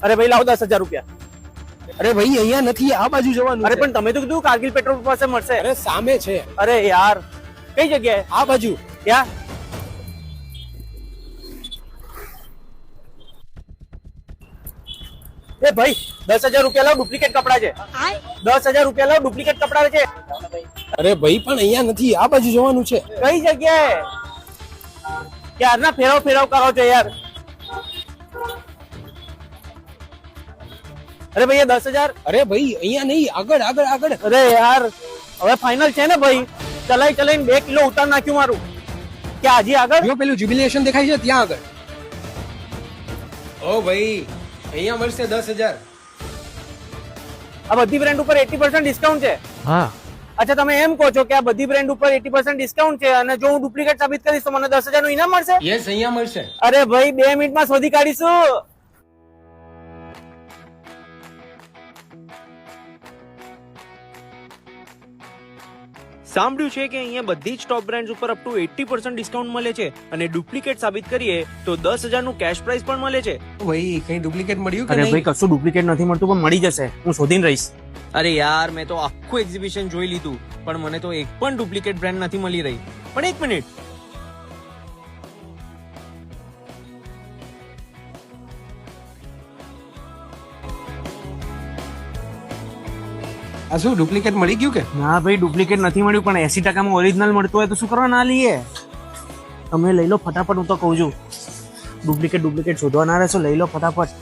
અરે ભાઈ લાવો 10,000 રૂપિયા. અરે ભાઈ અહીંયા નથી, આ બાજુ જવાનું. અરે પણ તમે તો કીધું કારગિલ પેટ્રોલ પાસે મળશે. અરે સામે છે. અરે યાર કઈ જગ્યાએ? આ બાજુ. ક્યાં? એ ભાઈ 10,000 રૂપિયા લાવ, ડુપ્લિકેટ કપડા છે. 10,000 રૂપિયા લાવ, ડુપ્લિકેટ કપડા છે. અરે ભાઈ પણ અહીંયા નથી, આ બાજુ જવાનું છે. કઈ જગ્યાએ? ક્યારના ફેરવ કરો છો યાર. અરે ભાઈ 10,000. અરે ભાઈ અહીંયા નહીં, આગળ આગળ આગળ. અરે યાર હવે ફાઇનલ છે ને ભાઈ. ચલાઈને 2 કિલો ઉતાર નાખ્યું મારું. ક્યાં હજી આગળ? જો પેલું જ્યુબિલેશન દેખાય છે ત્યાં આગળ. ઓ ભાઈ અહીંયા મળશે 10,000. આ બધી બ્રાન્ડ ઉપર 80% ડિસ્કાઉન્ટ છે. હા. અચ્છા તમે એમ કહો છો કે આ બધી બ્રાન્ડ ઉપર 80% ડિસ્કાઉન્ટ છે અને જો હું ડુપ્લિકેટ સાબિત કરીશ તો મને 10,000 નું ઇનામ મળશે? યસ અહીંયા મળશે. અરે ભાઈ 2 મિનિટમાં શોધી કાઢીશું. સાંભળ્યું છે કે અહીંયા બધી જ ટોપ બ્રાન્ડ્સ ઉપર અપ ટુ 80% ડિસ્કાઉન્ટ મળે છે અને ડુપ્લિકેટ સાબિત કરીએ તો 10,000 નું કેશ પ્રાઇઝ પણ મળે છે. ભાઈ કઈ ડુપ્લિકેટ મળ્યું કે અરે નહીં? ભાઈ કશું ડુપ્લિકેટ નથી મળતું પણ મળી જશે. હું શોધીને રહીશ. અરે યાર મેં તો આખું એક્ઝિબિશન જોઈ લીધું પણ મને તો એક પણ ડુપ્લિકેટ બ્રાન્ડ નથી મળી રહી. પણ એક મિનિટ, આ શું ડુપ્લિકેટ મળી ગયું કે? ના ભાઈ ડુપ્લિકેટ નથી મળ્યું પણ 80% માં ઓરિજિનલ મળતું હોય તો શું કરવા ના લઈએ? તમે લઈ લો ફટાફટ, હું તો કહું છું. ડુપ્લિકેટ શોધવા ના રહેશો, લઈ લો ફટાફટ.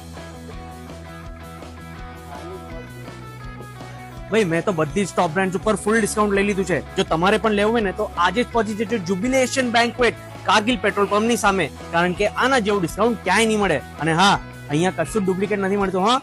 ભાઈ મેં તો બધી જ ટોપ બ્રાન્ડ ઉપર ફૂલ ડિસ્કાઉન્ટ લઈ લીધું છે. જો તમારે પણ લેવું હોય ને તો આજે જ પહોંચી જજો જ્યુબિલેશન બેન્ક્વેટ કારગિલ પેટ્રોલ પંપની સામે, કારણ કે આના જેવું ડિસ્કાઉન્ટ ક્યાંય નહીં મળે. અને હા અહીંયા કશું ડુપ્લિકેટ નથી મળતું. હા